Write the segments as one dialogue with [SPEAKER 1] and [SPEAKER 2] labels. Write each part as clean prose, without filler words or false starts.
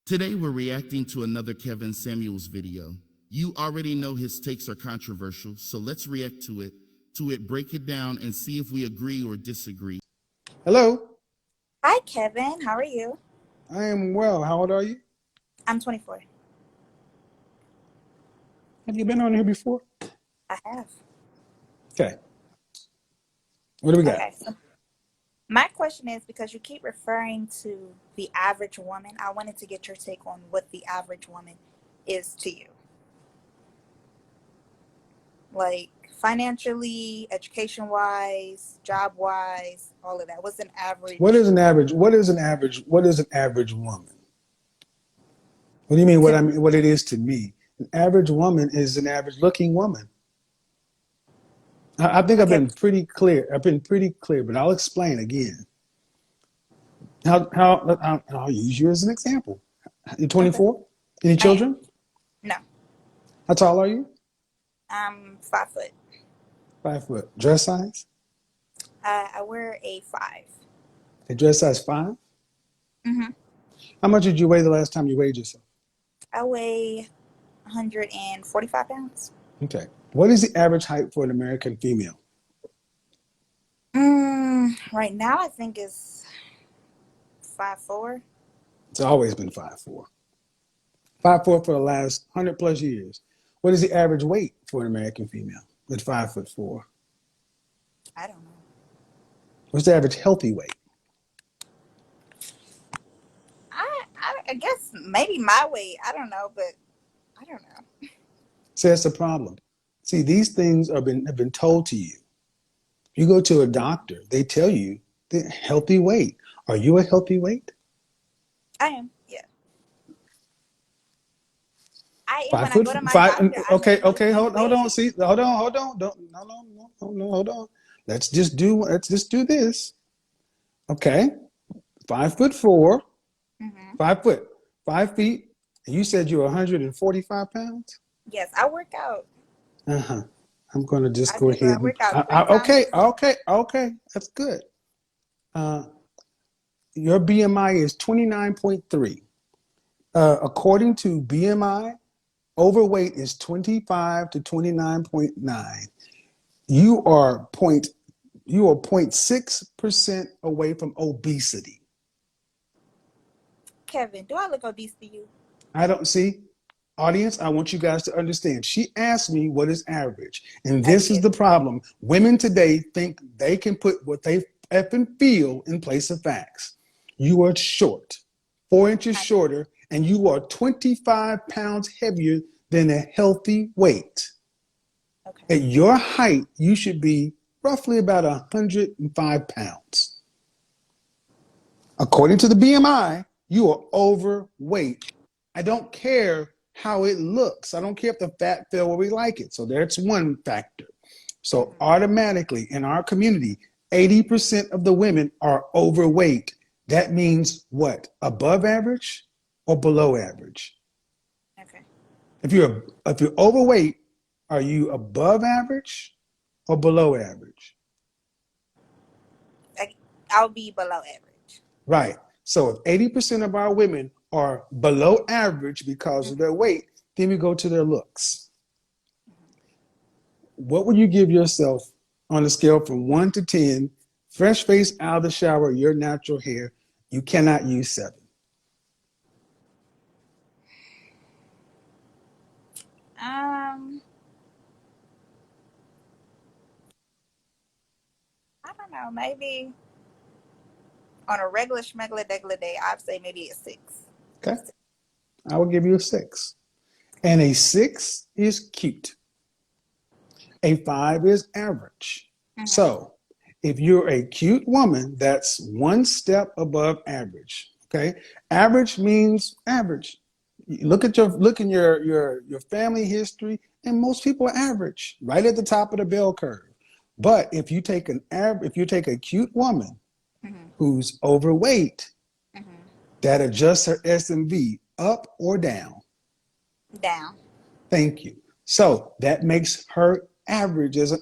[SPEAKER 1] Today we're reacting to another Kevin Samuels video. You already know his takes are controversial, so let's react to it, break it down, and see if we agree or disagree.
[SPEAKER 2] Hello.
[SPEAKER 3] Hi, Kevin. How are you?
[SPEAKER 2] I am well. How old are you?
[SPEAKER 3] I'm 24.
[SPEAKER 2] Have you been on here before?
[SPEAKER 3] I have.
[SPEAKER 2] Okay. What do we got?
[SPEAKER 3] Okay. So my question is, because you keep referring to the average woman, I wanted to get your take on what the average woman is to you. Like financially, education-wise, job-wise, all of that. What's an average?
[SPEAKER 2] What is an average? What is an average? What is an average woman? What do you mean? What it is to me? An average woman is an average-looking woman. I think I've been pretty clear. But I'll explain again. I'll use you as an example. You're 24.
[SPEAKER 3] Okay.
[SPEAKER 2] Any children?
[SPEAKER 3] No.
[SPEAKER 2] How tall are you?
[SPEAKER 3] I'm 5 foot.
[SPEAKER 2] 5 foot. Dress size?
[SPEAKER 3] I wear a 5.
[SPEAKER 2] A dress size 5?
[SPEAKER 3] Mm-hmm.
[SPEAKER 2] How much did you weigh the last time you weighed yourself?
[SPEAKER 3] I weigh 145 pounds.
[SPEAKER 2] Okay. What is the average height for an American female?
[SPEAKER 3] Right now, I think it's 5'4".
[SPEAKER 2] It's always been 5'4". 5'4" for the last 100 plus years. What is the average weight for an American female at 5'4"?
[SPEAKER 3] I don't know.
[SPEAKER 2] What's the average healthy weight?
[SPEAKER 3] I guess maybe my weight. I don't know, but I don't know.
[SPEAKER 2] See, that's the problem. See, these things have been told to you. You go to a doctor, they tell you the healthy weight. Are you a healthy weight?
[SPEAKER 3] I am, yeah. I am
[SPEAKER 2] 5
[SPEAKER 3] when
[SPEAKER 2] foot,
[SPEAKER 3] I go to my
[SPEAKER 2] five.
[SPEAKER 3] doctor.
[SPEAKER 2] Okay. Hold on. See, hold on. No, hold on. Let's just do this. Okay, 5'4".
[SPEAKER 3] Mm-hmm.
[SPEAKER 2] 5 feet. And you said you're 145 pounds?
[SPEAKER 3] Yes, I work out.
[SPEAKER 2] I'm going to just
[SPEAKER 3] I
[SPEAKER 2] go
[SPEAKER 3] do. I
[SPEAKER 2] ahead.
[SPEAKER 3] work out 3 times.
[SPEAKER 2] Okay. That's good. Your BMI is 29.3. According to BMI, overweight is 25 to 29.9. You are 0.6% away from obesity.
[SPEAKER 3] Kevin, do I look obese to you?
[SPEAKER 2] I don't see. Audience, I want you guys to understand. She asked me what is average. And this is the problem. Women today think they can put what they effing feel in place of facts. You are short, 4 inches shorter, and you are 25 pounds heavier than a healthy weight. Okay. At your height, you should be roughly about 105 pounds. According to the BMI, you are overweight. I don't care how it looks. I don't care if the fat fell where we like it. So that's one factor. So automatically in our community, 80% of the women are overweight. That means what? Above average or below average?
[SPEAKER 3] Okay.
[SPEAKER 2] If you're overweight, are you above average or below average?
[SPEAKER 3] I'll be below average.
[SPEAKER 2] Right. So if 80% of our women are below average because of their weight, then we go to their looks. What would you give yourself on a scale from 1 to 10, fresh face out of the shower, your natural hair? You cannot use 7.
[SPEAKER 3] I don't know. Maybe on a regular day, I'd say maybe a 6.
[SPEAKER 2] Okay. I will give you a 6. And a 6 is cute. A 5 is average. So if you're a cute woman, that's 1 step above average. Okay. Average means average. Look in your family history, and most people are average, right at the top of the bell curve. But if you take a cute woman who's overweight, that adjusts her SMV up or down.
[SPEAKER 3] Down.
[SPEAKER 2] Thank you. So that makes her average as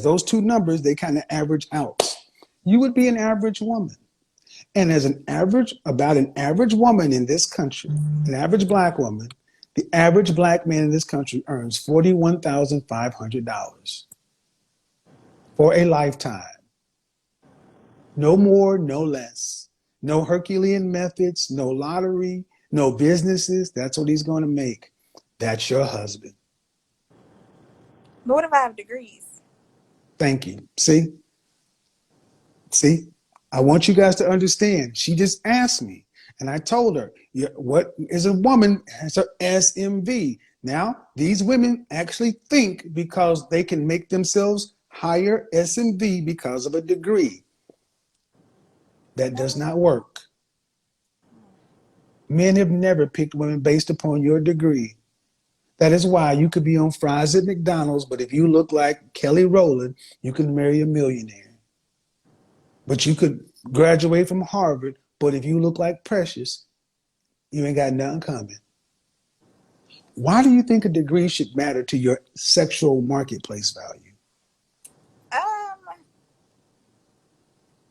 [SPEAKER 2] those two numbers, they kind of average out. You would be an average woman. And as about an average woman in this country, an average black woman, the average black man in this country earns $41,500 for a lifetime. No more, no less. No Herculean methods, no lottery, no businesses. That's what he's going to make. That's your husband.
[SPEAKER 3] But what if I have degrees?
[SPEAKER 2] Thank you. See? I want you guys to understand. She just asked me, and I told her, what is a woman has her SMV. Now, these women actually think because they can make themselves higher SMV because of a degree. That does not work. Men have never picked women based upon your degree. That is why you could be on fries at McDonald's, but if you look like Kelly Rowland, you can marry a millionaire. But you could graduate from Harvard, but if you look like Precious, you ain't got nothing coming. Why do you think a degree should matter to your sexual marketplace value?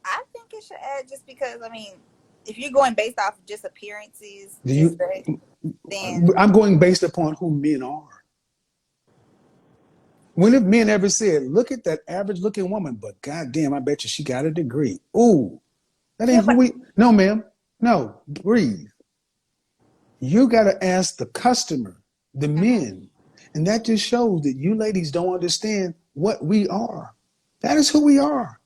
[SPEAKER 3] I think it should add just because, I mean, if you're going based off of just appearances, then
[SPEAKER 2] I'm going based upon who men are. When have men ever said, look at that average looking woman, but goddamn, I bet you she got a degree. Ooh, that ain't who we, no, ma'am. No, breathe. You got to ask the customer, the men. And that just shows that you ladies don't understand what we are. That is who we are.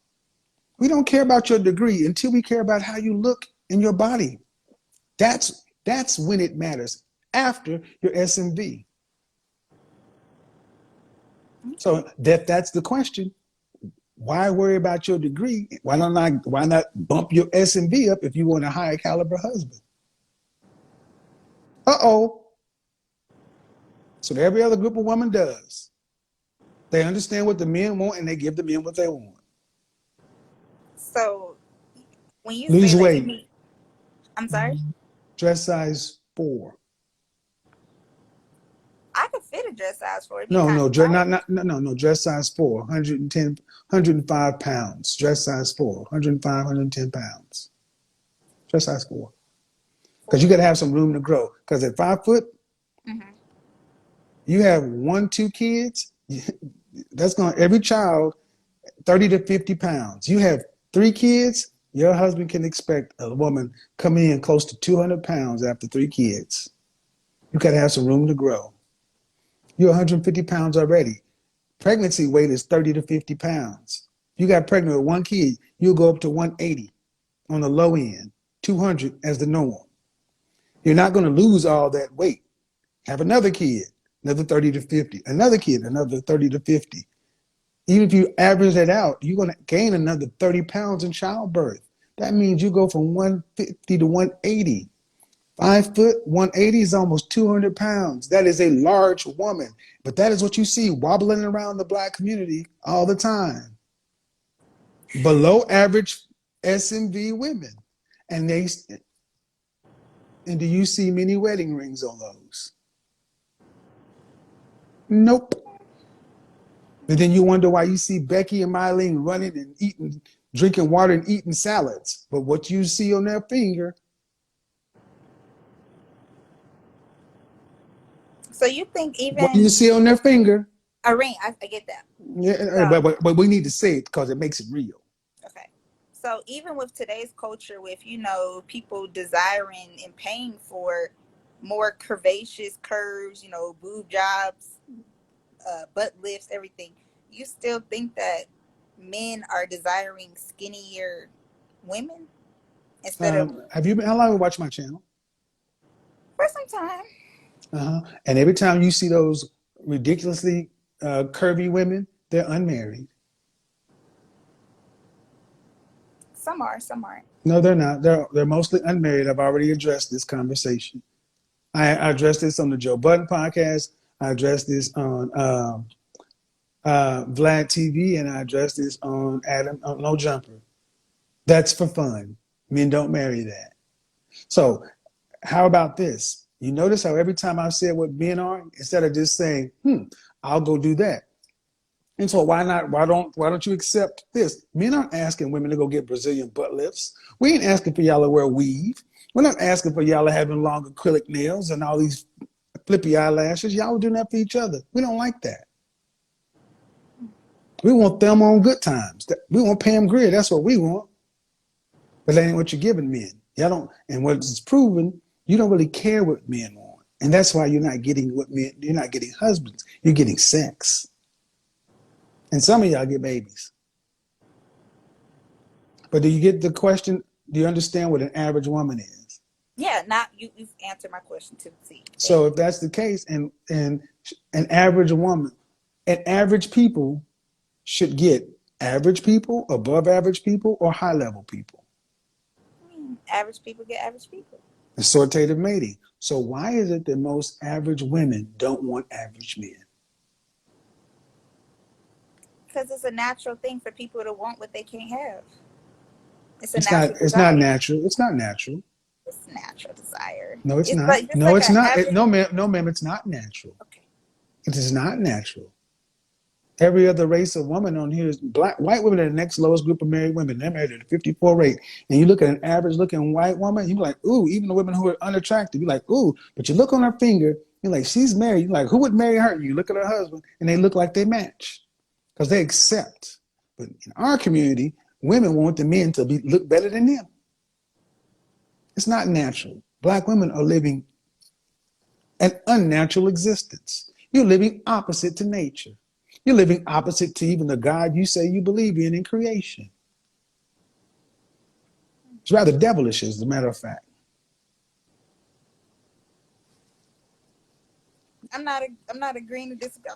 [SPEAKER 2] We don't care about your degree until we care about how you look in your body. That's when it matters, after your SMV. So that's the question. Why worry about your degree? Why not bump your SMV up if you want a higher caliber husband? Uh-oh. So every other group of women does. They understand what the men want and they give the men what they want.
[SPEAKER 3] So when you
[SPEAKER 2] Lose
[SPEAKER 3] say
[SPEAKER 2] weight.
[SPEAKER 3] that I'm sorry?
[SPEAKER 2] Dress size 4.
[SPEAKER 3] I could fit a dress size 4.
[SPEAKER 2] No, dress size 4, 105 pounds. Dress size 4, 105, 110 pounds. Dress size 4. Because you got to have some room to grow. Because at 5 foot, you have 1, 2 kids, that's going to, every child, 30 to 50 pounds. You have 3 kids, your husband can expect a woman coming in close to 200 pounds after 3 kids. You got to have some room to grow. You're 150 pounds already. Pregnancy weight is 30 to 50 pounds. You got pregnant with 1 kid, you'll go up to 180 on the low end, 200 as the norm. You're not going to lose all that weight. Have another kid, another 30 to 50. Another kid, another 30 to 50. Even if you average that out, you're going to gain another 30 pounds in childbirth. That means you go from 150 to 180. 5 foot, 180 is almost 200 pounds. That is a large woman. But that is what you see wobbling around the black community all the time. Below average SMV women. And do you see many wedding rings on those? Nope. And then you wonder why you see Becky and Mylene running and eating, drinking water and eating salads. But what you see on their finger.
[SPEAKER 3] So you think even
[SPEAKER 2] What you see on their finger.
[SPEAKER 3] A ring, I get that.
[SPEAKER 2] Yeah, but we need to say it because it makes it real.
[SPEAKER 3] Okay. So even with today's culture, with, people desiring and paying for more curvaceous curves, boob jobs, butt lifts, everything, you still think that men are desiring skinnier women instead of
[SPEAKER 2] How long have you watched my channel?
[SPEAKER 3] for some time?
[SPEAKER 2] And every time you see those ridiculously curvy women, they're unmarried.
[SPEAKER 3] Some are, some aren't.
[SPEAKER 2] No, they're not. They're mostly unmarried. I've already addressed this conversation. I addressed this on the Joe Budden podcast. I addressed this on Vlad TV, and I addressed this on Adam No Jumper. That's for fun. Men don't marry that. So how about this? You notice how every time I said what men are, instead of just saying, I'll go do that, And so why not? Why don't you accept this? Men aren't asking women to go get Brazilian butt lifts. We ain't asking for y'all to wear weave. We're not asking for y'all to having long acrylic nails and all these flippy eyelashes. Y'all are doing that for each other. We don't like that. We want them on good times. We want Pam Grier. That's what we want. But that ain't what you're giving men. Y'all don't. And what's proven, you don't really care what men want, and that's why you're not getting what men. You're not getting husbands. You're getting sex. And some of y'all get babies. But do you get the question? Do you understand what an average woman is?
[SPEAKER 3] Yeah, not you've answered my question to the T.
[SPEAKER 2] So if that's the case, and an average woman, and average people should get average people, above average people, or high level people.
[SPEAKER 3] Average people get average people.
[SPEAKER 2] Assortative mating. So why is it that most average women don't want average men?
[SPEAKER 3] Because it's a natural thing for people to want what they can't have. It's
[SPEAKER 2] not. It's not natural. It's not natural.
[SPEAKER 3] It's natural desire.
[SPEAKER 2] No, it's not. No, it's not. No, ma'am. It's not natural.
[SPEAKER 3] Okay.
[SPEAKER 2] It is not natural. Every other race of woman on here is white women are the next lowest group of married women. They're married at a 54 rate. And you look at an average looking white woman, you're like, ooh, even the women who are unattractive, you're like, ooh, but you look on her finger, you're like, she's married. You're like, who would marry her? You look at her husband and they look like they match because they accept. But in our community, women want the men to look better than them. It's not natural. Black women are living an unnatural existence. You're living opposite to nature. You're living opposite to even the God you say you believe in creation. It's rather devilish, as a matter of fact.
[SPEAKER 3] I'm not agreeing to disagree.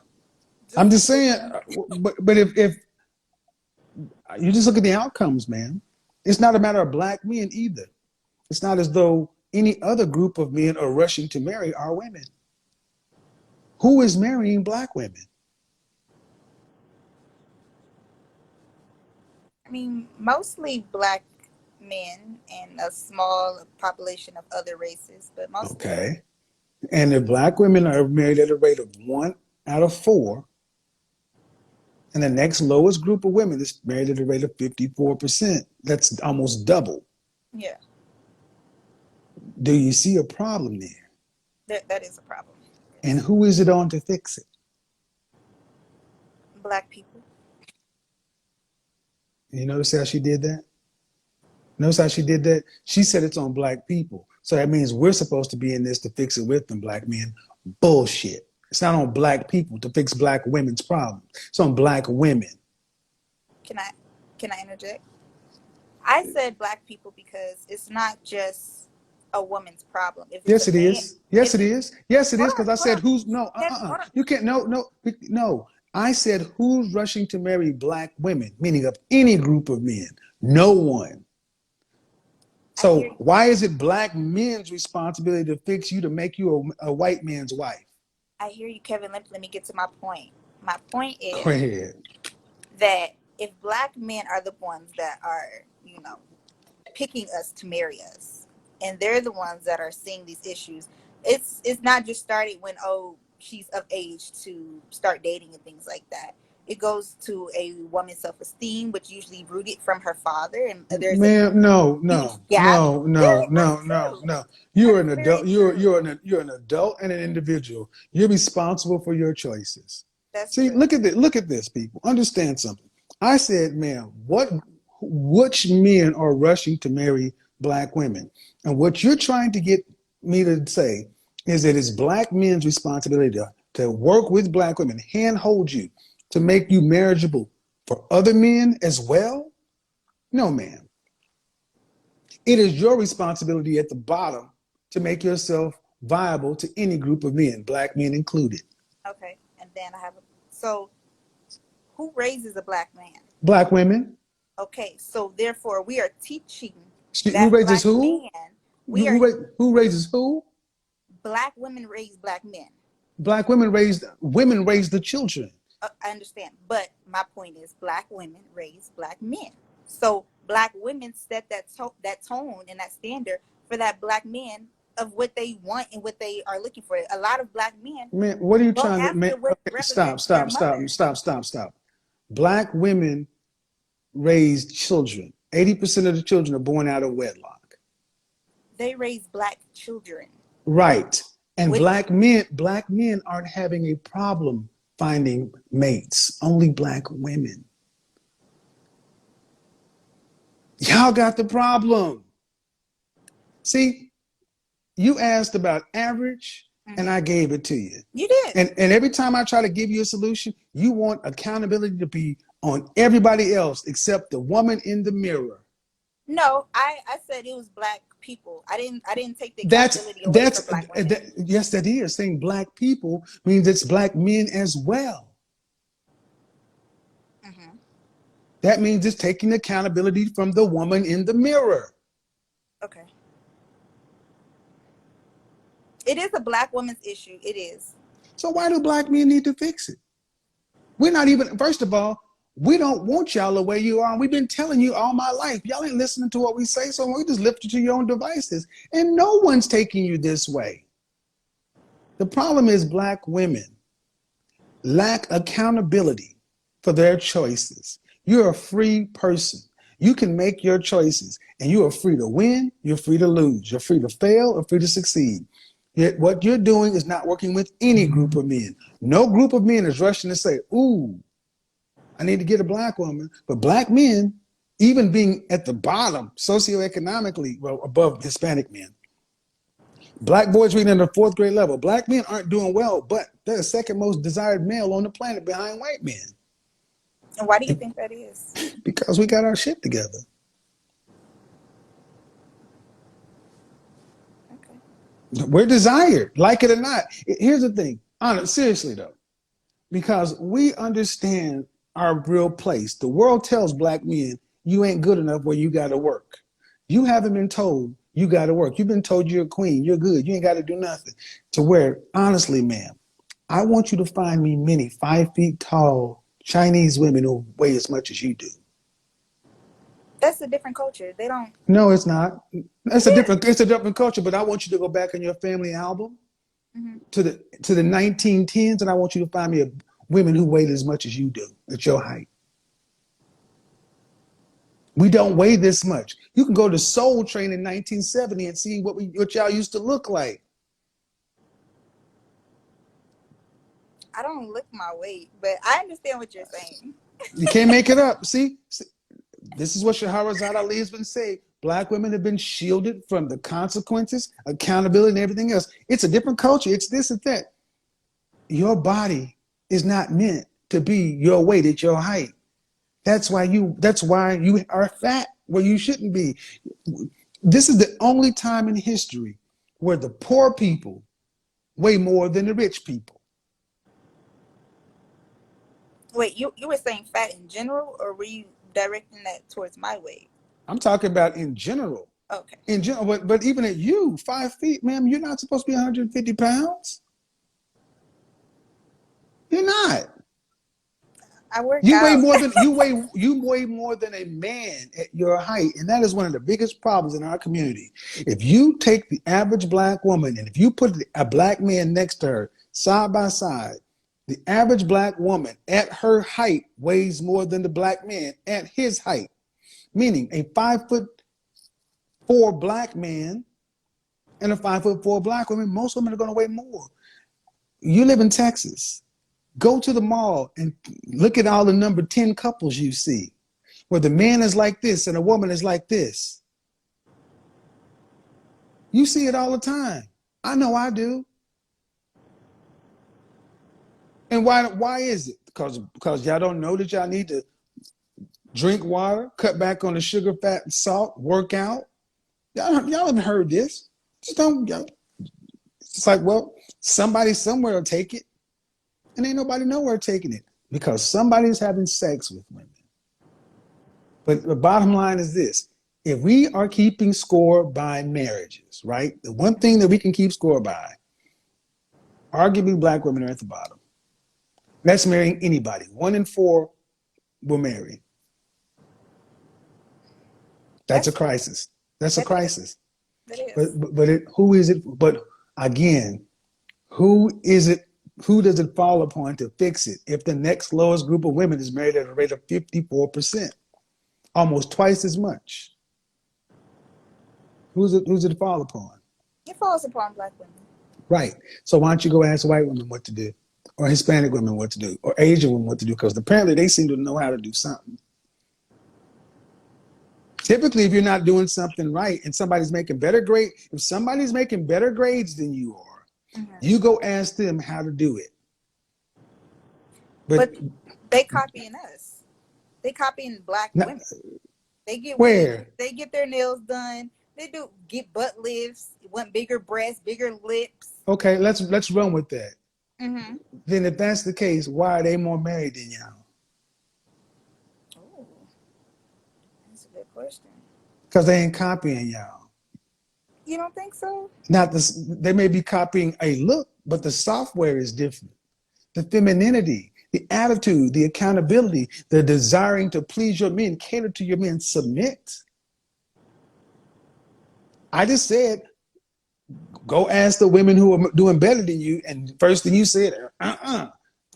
[SPEAKER 2] I'm just saying, but if you just look at the outcomes, man, it's not a matter of black men either. It's not as though any other group of men are rushing to marry our women. Who is marrying black women?
[SPEAKER 3] I mean, mostly black men and a small population of other races, but mostly.
[SPEAKER 2] Okay. And if black women are married at a rate of 1 out of 4, and the next lowest group of women is married at a rate of 54%, that's almost double.
[SPEAKER 3] Yeah.
[SPEAKER 2] Do you see a problem there?
[SPEAKER 3] That is a problem.
[SPEAKER 2] And who is it on to fix it?
[SPEAKER 3] Black people.
[SPEAKER 2] You notice how she did that? Notice how she did that? She said it's on black people. So that means we're supposed to be in this to fix it with them, black men. Bullshit. It's not on black people to fix black women's problems. It's on black women.
[SPEAKER 3] Can I interject? I said black people because it's not just a woman's problem.
[SPEAKER 2] Yes, it is. Yes, it is. Yes, it is. Because I said who's no. You can't. No. I said who's rushing to marry black women, meaning of any group of men. No one. So why is it black men's responsibility to fix you, to make you a white man's wife?
[SPEAKER 3] I hear you, Kevin. Let me get to my point. My point is
[SPEAKER 2] Go ahead.
[SPEAKER 3] that if black men are the ones that are, picking us to marry us, and they're the ones that are seeing these issues, it's not just starting when, she's of age to start dating and things like that. It goes to a woman's self-esteem, which usually rooted from her father. And there's
[SPEAKER 2] no. You're an adult. You're an adult and an individual. You're responsible for your choices. See,
[SPEAKER 3] true.
[SPEAKER 2] look at this, people. Understand something. I said, ma'am, which men are rushing to marry black women? And what you're trying to get me to say is that it's black men's responsibility to work with black women, handhold you, to make you marriageable for other men as well? No, ma'am. It is your responsibility at the bottom to make yourself viable to any group of men, black men included.
[SPEAKER 3] Okay, and then so who raises a black man?
[SPEAKER 2] Black women.
[SPEAKER 3] Okay, so therefore we are teaching
[SPEAKER 2] who raises who? Who raises who?
[SPEAKER 3] Black women raise black men.
[SPEAKER 2] Black women raise the children.
[SPEAKER 3] I understand, but my point is black women raise black men. So black women set that tone and that standard for that black man of what they want and what they are looking for. A lot of black men.
[SPEAKER 2] Man, what are you trying to make? Okay, stop. Black women raise children. 80% of the children are born out of wedlock.
[SPEAKER 3] They raise Black children.
[SPEAKER 2] Right. And
[SPEAKER 3] Which,
[SPEAKER 2] black men aren't having a problem finding mates. Only Black women. Y'all got the problem. See, you asked about average, and I gave it to you.
[SPEAKER 3] You did.
[SPEAKER 2] And every time I try to give you a solution, you want accountability to be on everybody else except the woman in the mirror.
[SPEAKER 3] No, I said it was Black people. I didn't take the accountability away from Black women.
[SPEAKER 2] Yes, that is. Saying Black people means it's Black men as well.
[SPEAKER 3] Mm-hmm.
[SPEAKER 2] That means it's taking accountability from the woman in the mirror.
[SPEAKER 3] Okay. It is a Black woman's issue. It is.
[SPEAKER 2] So why do Black men need to fix it? We're not even, first of all, we don't want y'all the way you are. And we've been telling you all my life. Y'all ain't listening to what we say, so we just lift you to your own devices. And no one's taking you this way. The problem is Black women lack accountability for their choices. You're a free person. You can make your choices, and you are free to win, you're free to lose, you're free to fail, or free to succeed. Yet what you're doing is not working with any group of men. No group of men is rushing to say, ooh, I need to get a Black woman. But Black men, even being at the bottom socioeconomically, well, above Hispanic men, Black boys reading at the 4th grade level, Black men aren't doing well, but they're the second most desired male on the planet behind white men.
[SPEAKER 3] And why do you think that is?
[SPEAKER 2] Because we got our shit together.
[SPEAKER 3] Okay.
[SPEAKER 2] We're desired, like it or not. Here's the thing, honest, seriously though, because we understand our real place. The world tells Black men, you ain't good enough where you got to work. You haven't been told you got to work. You've been told you're a queen, you're good, you ain't got to do nothing. To where, honestly, ma'am, I want you to find me many 5 feet tall Chinese women who weigh as much as you do.
[SPEAKER 3] That's a different culture. They don't.
[SPEAKER 2] No, it's not. It's a different culture, but I want you to go back in your family album to the 1910s, and I want you to find me women who weighed as much as you do at your height. We don't weigh this much. You can go to Soul Train in 1970 and see what y'all used to look like.
[SPEAKER 3] I don't look my weight, but I understand what you're saying.
[SPEAKER 2] You can't make it up. See, this is what Shahrazad Ali has been saying. Black women have been shielded from the consequences, accountability, and everything else. It's a different culture. It's this and that. Your body is not meant to be your weight at your height. That's why you are fat where you shouldn't be. This is the only time in history where the poor people weigh more than the rich people.
[SPEAKER 3] Wait, you were saying fat in general, or were you directing that towards my weight?
[SPEAKER 2] I'm talking about in general.
[SPEAKER 3] Okay.
[SPEAKER 2] In general, but even at you, 5 feet, ma'am, you're not supposed to be 150 pounds. You're not.
[SPEAKER 3] I work
[SPEAKER 2] You
[SPEAKER 3] out.
[SPEAKER 2] weigh more than you weigh more than a man at your height, and that is one of the biggest problems in our community. If you take the average Black woman and if you put a Black man next to her side by side, the average Black woman at her height weighs more than the Black man at his height. Meaning a 5'4" Black man and a 5'4" Black woman, most women are going to weigh more. You live in Texas. Go to the mall and look at all the number 10 couples you see, where the man is like this and a woman is like this. You see it all the time. I know I do. And why is it? Because y'all don't know that y'all need to drink water, cut back on the sugar, fat, and salt, work out. Y'all haven't heard this. Just don't. It's like, well, somebody somewhere will take it. And ain't nobody nowhere taking it because somebody's having sex with women. But the bottom line is this. If we are keeping score by marriages, right? The one thing that we can keep score by, arguably Black women are at the bottom. That's marrying anybody. 1 in 4 will marry. That's a crisis. That's a crisis.
[SPEAKER 3] That is.
[SPEAKER 2] But who is it? But again, who is it who does it fall upon to fix it if the next lowest group of women is married at a rate of 54%, almost twice as much? Who's it fall upon?
[SPEAKER 3] It falls upon Black women.
[SPEAKER 2] Right. So why don't you go ask white women what to do, or Hispanic women what to do, or Asian women what to do? Because apparently they seem to know how to do something. Typically, if you're not doing something right and somebody's making better grades, if somebody's making better grades than you are, you go ask them how to do it.
[SPEAKER 3] But they copying us. They copying Black women. They get
[SPEAKER 2] where?
[SPEAKER 3] They get their nails done. They get butt lifts, want bigger breasts, bigger lips.
[SPEAKER 2] Okay, let's run with that.
[SPEAKER 3] Mm-hmm.
[SPEAKER 2] Then if that's the case, why are they more married than y'all?
[SPEAKER 3] Oh, that's a good question.
[SPEAKER 2] Because they ain't copying y'all.
[SPEAKER 3] You don't think so?
[SPEAKER 2] They may be copying a look, but the software is different. The femininity, the attitude, the accountability, the desiring to please your men, cater to your men, submit. I just said, go ask the women who are doing better than you, and the first thing you said,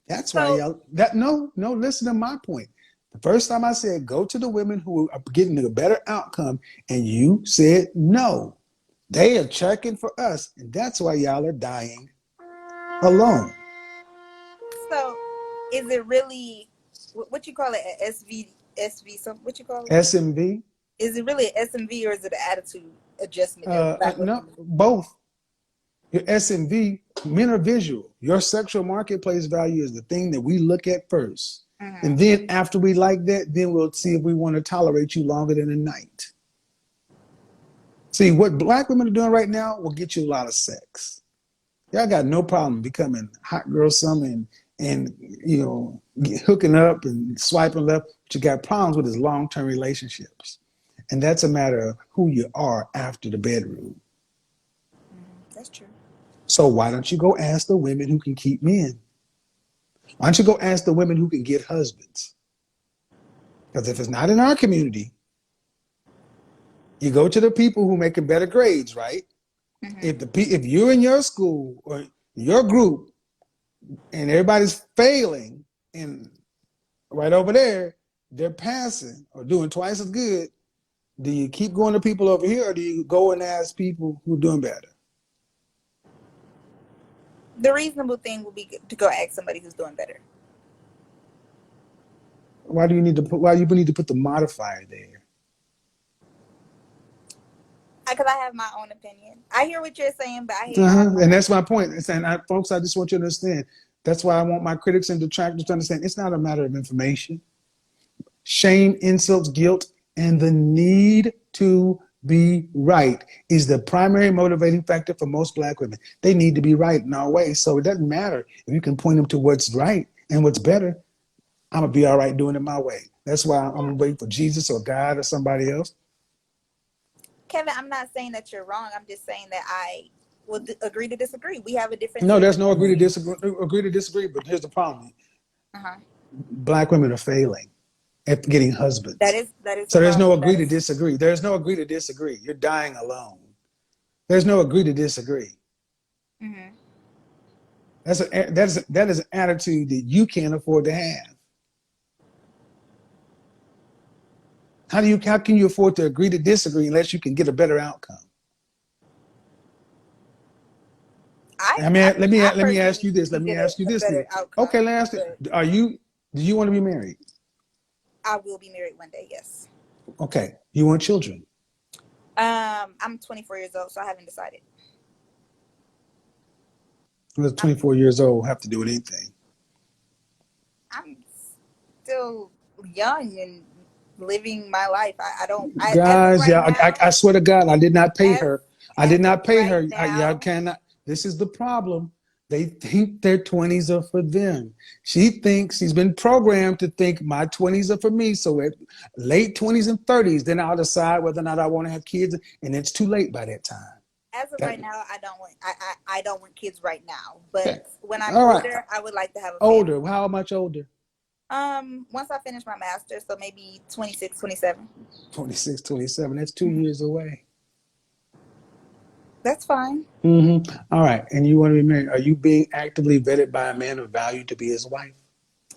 [SPEAKER 2] That's why y'all. No, listen to my point. The first time I said, go to the women who are getting a better outcome, and you said no. They are checking for us, and that's why y'all are dying alone.
[SPEAKER 3] So, is it really what you call it? A SV? Something? What you call it?
[SPEAKER 2] SMV?
[SPEAKER 3] Is it really an SMV or is it an attitude adjustment?
[SPEAKER 2] No, both. Your SMV, men are visual. Your sexual marketplace value is the thing that we look at first. Mm-hmm. And then after we like that, then we'll see if we want to tolerate you longer than a night. See, what Black women are doing right now will get you a lot of sex. Y'all got no problem becoming hot girl summer and hooking up and swiping left. What you got problems with is long-term relationships. And that's a matter of who you are after the bedroom.
[SPEAKER 3] That's true.
[SPEAKER 2] So why don't you go ask the women who can keep men? Why don't you go ask the women who can get husbands? Because if it's not in our community, you go to the people who are making better grades, right? Mm-hmm. If you're in your school or your group and everybody's failing and right over there, they're passing or doing twice as good, do you keep going to people over here or do you go and ask people who are doing better?
[SPEAKER 3] The reasonable thing would be to go ask somebody who's doing better.
[SPEAKER 2] Why do you need to put the modifier there?
[SPEAKER 3] Because I have my own opinion. I hear what you're saying, but I
[SPEAKER 2] hear and that's my point. And folks, I just want you to understand. That's why I want my critics and detractors to understand it's not a matter of information. Shame, insults, guilt, and the need to be right is the primary motivating factor for most Black women. They need to be right in our way. So it doesn't matter if you can point them to what's right and what's better. I'm going to be all right doing it my way. That's why I'm going to wait for Jesus or God or somebody else.
[SPEAKER 3] Kevin, I'm not saying that you're wrong. I'm just saying that I will agree to disagree. We have a different.
[SPEAKER 2] No, there's no agree to disagree. But here's the problem. Black women are failing at getting husbands.
[SPEAKER 3] That is.
[SPEAKER 2] So there's no agree to disagree. There's no agree to disagree. You're dying alone. There's no agree to disagree. Mm-hmm. That is an attitude that you can't afford to have. How can you afford to agree to disagree unless you can get a better outcome? Let me ask you this. Okay, let me ask you. Do you want to be married?
[SPEAKER 3] I will be married one day, yes.
[SPEAKER 2] Okay. You want children?
[SPEAKER 3] I'm 24 years old, so I haven't decided.
[SPEAKER 2] Well, 24 years old have to do with anything.
[SPEAKER 3] I'm still young and living my life. I
[SPEAKER 2] swear to God, I did not pay her. I did not pay her.
[SPEAKER 3] Now,
[SPEAKER 2] I cannot. This is the problem. They think their 20s are for them. She thinks she's been programmed to think my 20s are for me. So at late 20s and 30s, then I'll decide whether or not I want to have kids, and it's too late by that time.
[SPEAKER 3] As of right now, I don't want kids right now. But when I'm older, I would like to have a family.
[SPEAKER 2] Older? How much older?
[SPEAKER 3] Once I finish my master's, so maybe 26, 27.
[SPEAKER 2] 26, 27. That's 2 years away.
[SPEAKER 3] That's fine.
[SPEAKER 2] All right. And you want to be married. Are you being actively vetted by a man of value to be his wife?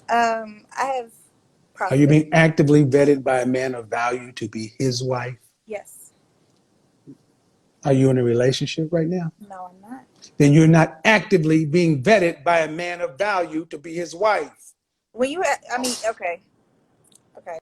[SPEAKER 3] I have
[SPEAKER 2] Are you
[SPEAKER 3] prospects.
[SPEAKER 2] being actively vetted by a man of value to be his wife?
[SPEAKER 3] Yes.
[SPEAKER 2] Are you in a relationship right now?
[SPEAKER 3] No, I'm not.
[SPEAKER 2] Then you're not actively being vetted by a man of value to be his wife.
[SPEAKER 3] When you, I mean, okay. Okay.